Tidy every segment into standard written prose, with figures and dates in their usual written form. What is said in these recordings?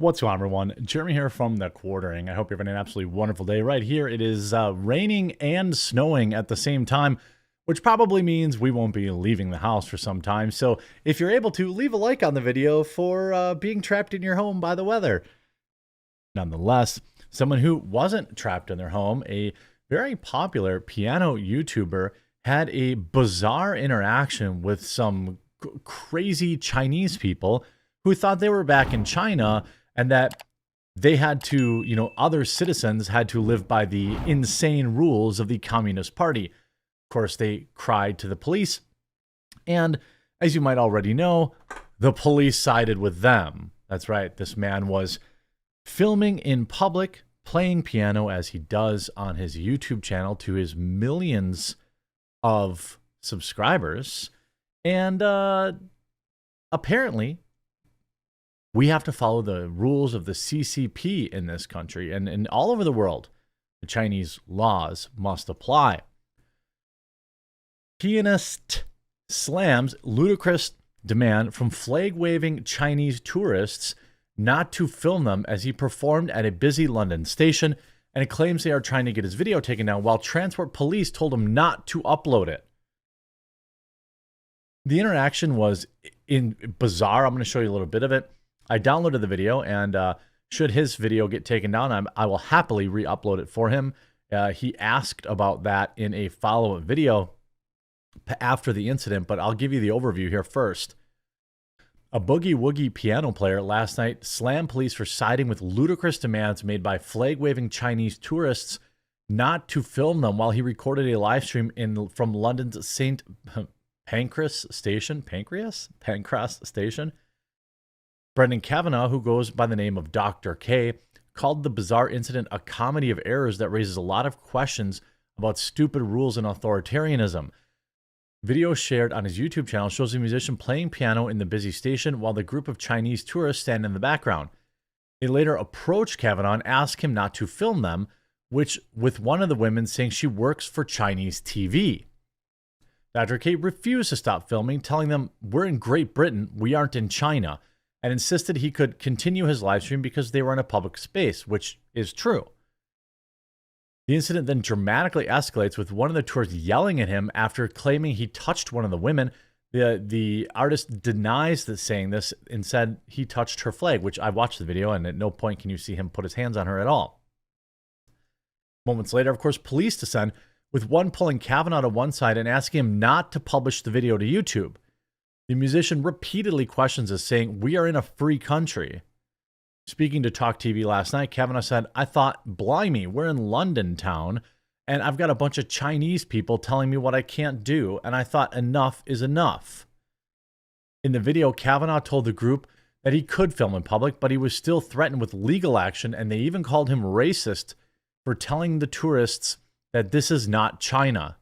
What's going on, everyone? Jeremy here from The Quartering. I hope you're having an absolutely wonderful day. Right here, it is raining and snowing at the same time, which probably means we won't be leaving the house for some time. So if you're able to, leave a like on the video for being trapped in your home by the weather. Nonetheless, someone who wasn't trapped in their home, a very popular piano YouTuber, had a bizarre interaction with some crazy Chinese people who thought they were back in China and that they had to, other citizens had to live by the insane rules of the Communist Party. Of course, they cried to the police, and as you might already know, the police sided with them. That's right, this man was filming in public, playing piano as he does on his YouTube channel to his millions of subscribers, and apparently we have to follow the rules of the CCP in this country, and all over the world, the Chinese laws must apply. Pianist slams ludicrous demand from flag-waving Chinese tourists not to film them as he performed at a busy London station, and it claims they are trying to get his video taken down while transport police told him not to upload it. The interaction was bizarre. I'm going to show you a little bit of it. I downloaded the video, and should his video get taken down, I will happily re-upload it for him. He asked about that in a follow-up video after the incident, but I'll give you the overview here first. A boogie-woogie piano player last night slammed police for siding with ludicrous demands made by flag-waving Chinese tourists not to film them while he recorded a live stream from London's St. Pancras Station. Brendan Kavanagh, who goes by the name of Dr. K, called the bizarre incident a comedy of errors that raises a lot of questions about stupid rules and authoritarianism. Video shared on his YouTube channel shows a musician playing piano in the busy station while the group of Chinese tourists stand in the background. They later approached Kavanagh and asked him not to film them, with one of the women saying she works for Chinese TV. Dr. K refused to stop filming, telling them, "We're in Great Britain, we aren't in China," and insisted he could continue his live stream because they were in a public space, which is true. The incident then dramatically escalates with one of the tourists yelling at him after claiming he touched one of the women. The artist denies saying this and said he touched her flag, which I watched the video, and at no point can you see him put his hands on her at all. Moments later, of course, police descend, with one pulling Kavanagh to one side and asking him not to publish the video to YouTube. The musician repeatedly questions us, saying, "We are in a free country." Speaking to Talk TV last night, Kavanagh said, "I thought, blimey, we're in London town, and I've got a bunch of Chinese people telling me what I can't do, and I thought enough is enough." In the video, Kavanagh told the group that he could film in public, but he was still threatened with legal action, and they even called him racist for telling the tourists that this is not China.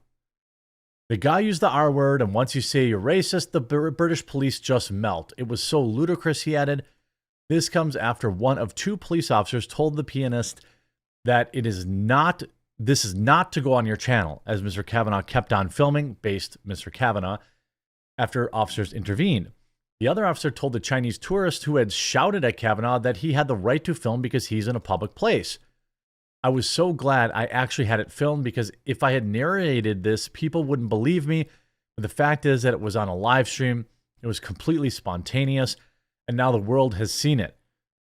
The guy used the R word, and once you say you're racist, the British police just melt. It was so ludicrous, he added. This comes after one of two police officers told the pianist that this is not to go on your channel, as Mr. Kavanagh kept on filming, based Mr. Kavanagh, after officers intervened. The other officer told the Chinese tourist who had shouted at Kavanagh that he had the right to film because he's in a public place. "I was so glad I actually had it filmed, because if I had narrated this, people wouldn't believe me. But the fact is that it was on a live stream. It was completely spontaneous, and now the world has seen it."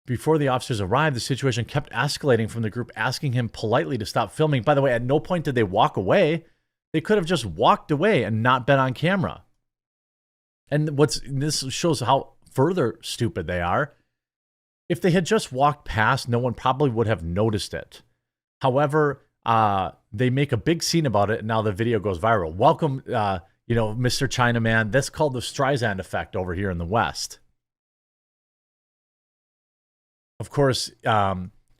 Before the officers arrived, the situation kept escalating from the group asking him politely to stop filming. By the way, at no point did they walk away. They could have just walked away and not been on camera. And this shows how further stupid they are. If they had just walked past, no one probably would have noticed it. However, they make a big scene about it, and now the video goes viral. Welcome, Mr. Chinaman. That's called the Streisand effect over here in the West. Of course,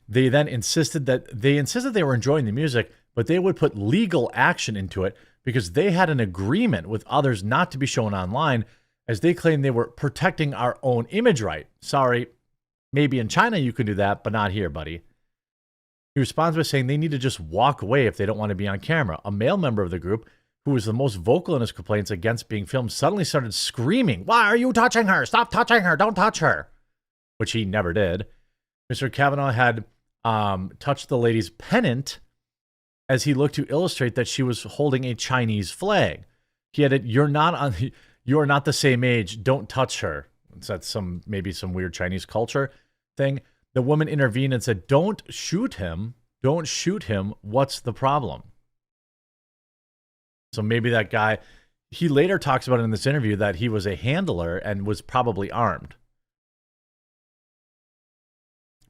they then insisted they were enjoying the music, but they would put legal action into it because they had an agreement with others not to be shown online, as they claimed they were protecting our own image right. Sorry, maybe in China you could do that, but not here, buddy. He responds by saying they need to just walk away if they don't want to be on camera. A male member of the group, who was the most vocal in his complaints against being filmed, suddenly started screaming, "Why are you touching her? Stop touching her! Don't touch her!" Which he never did. Mr. Kavanaugh had touched the lady's pennant as he looked to illustrate that she was holding a Chinese flag. He added, you are not the same age. Don't touch her. That's maybe some weird Chinese culture thing. The woman intervened and said, don't shoot him. Don't shoot him. What's the problem? So maybe that guy, he later talks about in this interview that he was a handler and was probably armed.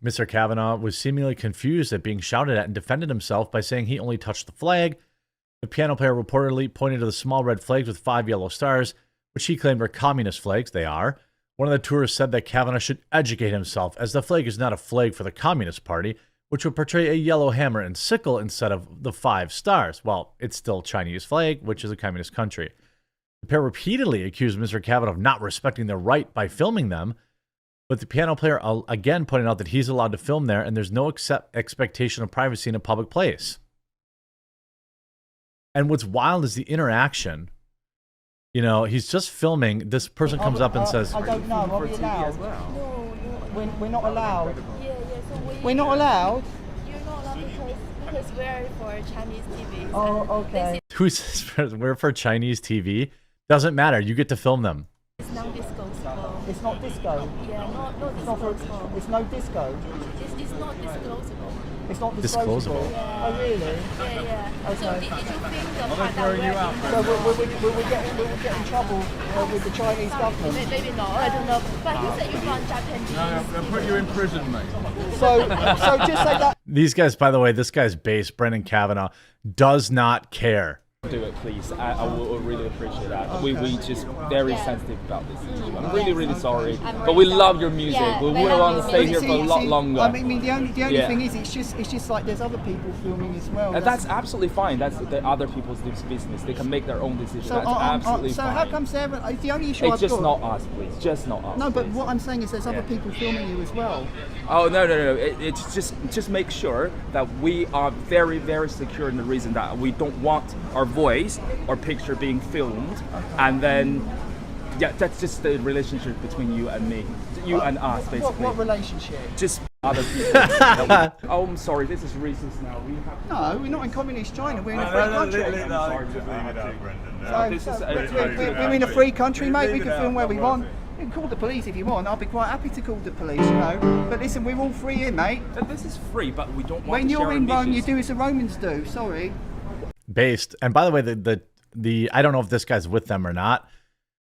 Mr. Kavanaugh was seemingly confused at being shouted at and defended himself by saying he only touched the flag. The piano player reportedly pointed to the small red flags with 5 yellow stars, which he claimed were communist flags. They are. One of the tourists said that Kavanaugh should educate himself, as the flag is not a flag for the Communist Party, which would portray a yellow hammer and sickle instead of the 5 stars. Well, it's still Chinese flag, which is a communist country. The pair repeatedly accused Mr. Kavanaugh of not respecting their right by filming them, but the piano player again pointed out that he's allowed to film there and there's no expectation of privacy in a public place. And what's wild is the interaction. You know, he's just filming. This person comes up and says, I don't know, are we allowed? No. We're not allowed. Yeah, so We're not allowed? You're not allowed because we're for Chinese TV. Oh, okay. who says we're for Chinese TV? Doesn't matter. You get to film them. It's non-disclosable. It's not disco. Yeah, not It's not for, disclosable. it's no disco. It's not disclosable. It's not Disclosable. disclosable. Yeah. Oh, really? Yeah. Okay. So did you think the fact that we're in So will we get in trouble with the Chinese government? Maybe not, I don't know. But you said you found Japanese. No, they'll put you in prison, mate. So just say that. These guys, by the way, this guy's base, Brendan Kavanaugh, does not care. Do it, please. I will really appreciate that. We just very sensitive about this issue. I'm really sorry, but we love your music. Yeah, we we would love want your to stay music. here for a lot longer. I mean, the only Yeah. thing is, it's just like there's other people filming as well. That's absolutely fine. That's the other people's business. They can make their own decisions. so That's absolutely so fine. how come Sarah? It's the only issue It's I've just got. not us, please. Just not us. No, but please. what I'm saying is there's other people filming you as well. Oh no! It's just make sure that we are very secure in the reason that we don't want our voice or picture being filmed, and then that's just the relationship between you and me, you and us, basically. What relationship? Just other people. Oh, I'm sorry. This is racist now. We have. No, we're not in communist China. We're in a free country. We're in a free country, mate. We can film where we want. You can call the police if you want. I'll be quite happy to call the police, you know. But listen, we're all free here, mate. This is free, but we don't want When to share you're in Rome, you ambitions. do as the Romans do. Sorry. Based. And by the way, the I don't know if this guy's with them or not.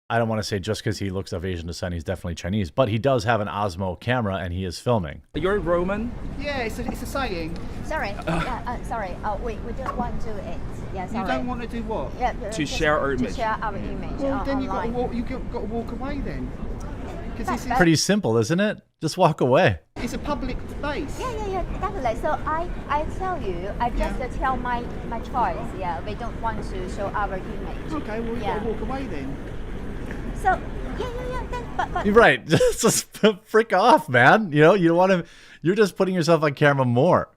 I don't want to say just because he looks of Asian descent, he's definitely Chinese, but he does have an Osmo camera and he is filming. You're Roman. Yeah, it's a saying. Sorry, sorry. We don't want to do it. Yeah, sorry. You don't want to do what? Yeah, To share our image. To share our image. Well, then you've got to online. walk. Got to walk away then. Because this is Pretty simple, isn't it? Just walk away. it's a public space. Yeah, definitely. So I tell you, I just tell my choice. Yeah, we don't want to show our image. Okay, well you've got to walk away then. So yeah. Then, but You're right. Just frick off, man. You know, you don't want to. You're just putting yourself on camera more.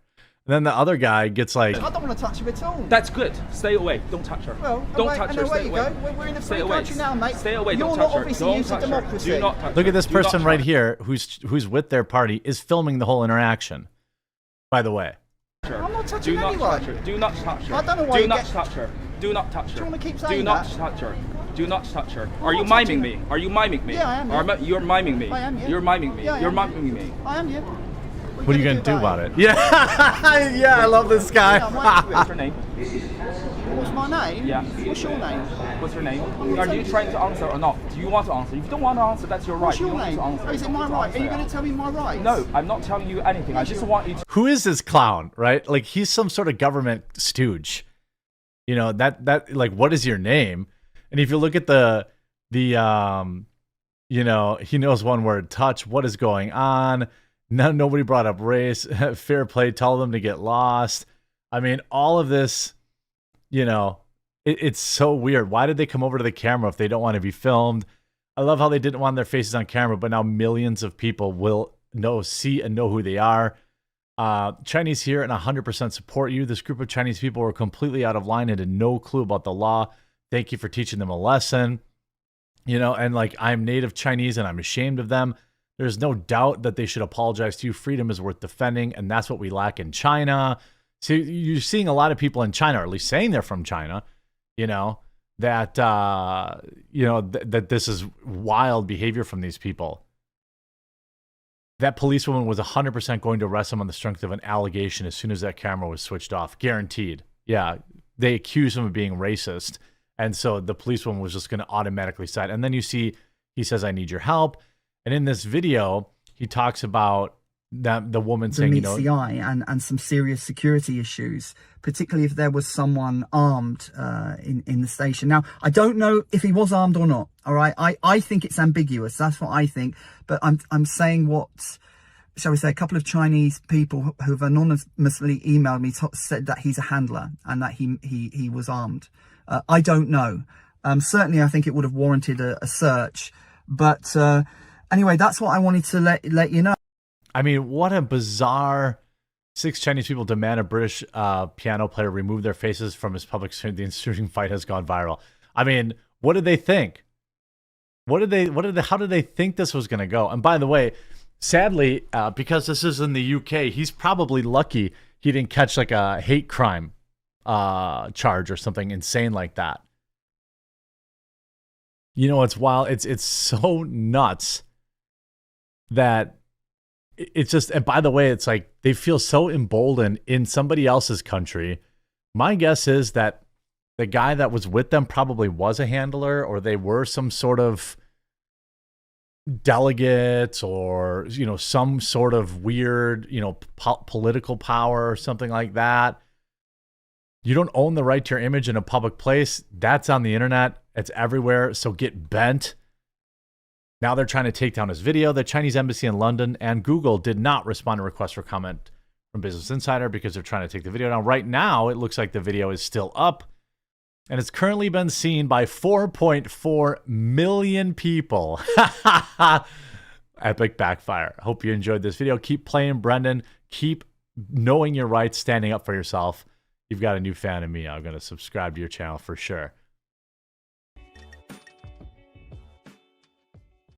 And then the other guy gets like, I don't want to touch you at all. That's good. Stay away. Don't touch her. Well, don't away, touch and her. away Stay you away. go. We're in a Stay free away. country now, mate. Stay away. You're Don't not touch her. obviously Don't used to touch her. democracy. Do not touch look her. at this Do not person touch right her. here who's with their party is filming the whole interaction. By the way, I'm not touching Do not anyone. touch her. Do not touch her. I don't know why Do you not get- touch her. Do not touch her. Do you wanna keep Do saying not that? touch her. Do not touch her. I'm Are you not miming touching me? Are you miming me? Yeah, I am, yeah. You're miming me. I am, yeah. You're miming me. Yeah, I You're am. miming me. I am, yeah. what are you gonna do about it? Yeah, yeah, I love this Yeah, I'm guy. waiting What's for her name? What's my name? Yeah. What's your name? What's her name? Are you trying to answer or not? Do you want to answer? If you don't want to answer, that's your right. What's You your don't need name? to answer. Is it You my don't need right? to Are you answer. going to tell me my rights? No, I'm not telling you anything. I just want you to. Who is this clown? Right? Like he's some sort of government stooge. You know that like what is your name? And if you look at the you know, he knows one word, touch. What is going on? Nobody brought up race. Fair play. Tell them to get lost. I mean, all of this, you know, it's so weird. Why did they come over to the camera if they don't want to be filmed? I love how they didn't want their faces on camera, but now millions of people will see and know who they are. Chinese here and 100% support you. This group of Chinese people were completely out of line and had no clue about the law. Thank you for teaching them a lesson. You know, and like I'm native Chinese and I'm ashamed of them. There's no doubt that they should apologize to you. Freedom is worth defending, and that's what we lack in China. So you're seeing a lot of people in China, or at least saying they're from China, that that this is wild behavior from these people. That policewoman was 100% going to arrest him on the strength of an allegation as soon as that camera was switched off. Guaranteed. Yeah, they accused him of being racist. And so the policewoman was just going to automatically side. And then you see, he says, I need your help. And in this video, he talks about the woman saying, meets the eye and some serious security issues, particularly if there was someone armed in the station. Now, I don't know if he was armed or not. All right, I think it's ambiguous. That's what I think. But I'm saying what, shall we say, a couple of Chinese people who've anonymously emailed me said that he's a handler and that he was armed. I don't know. Certainly, I think it would have warranted a search. But anyway, that's what I wanted to let you know. I mean, what a bizarre... 6 Chinese people demand a British piano player remove their faces from his public... The ensuing fight has gone viral. I mean, what did they think? How did they think this was going to go? And by the way, sadly, because this is in the UK, he's probably lucky he didn't catch like a hate crime charge or something insane like that. It's wild. It's so nuts that it's just, and by the way, it's like they feel so emboldened in somebody else's country. My guess is that the guy that was with them probably was a handler, or they were some sort of delegates, or some sort of weird political power or something like that. You don't own the right to your image in a public place. That's on the internet. It's everywhere. So get bent. Now they're trying to take down his video. The Chinese embassy in London and Google did not respond to requests for comment from Business Insider because they're trying to take the video down. Right now, it looks like the video is still up, and it's currently been seen by 4.4 million people. Epic backfire. Hope you enjoyed this video. Keep playing, Brendan. Keep knowing your rights, standing up for yourself. You've got a new fan in me. I'm going to subscribe to your channel for sure.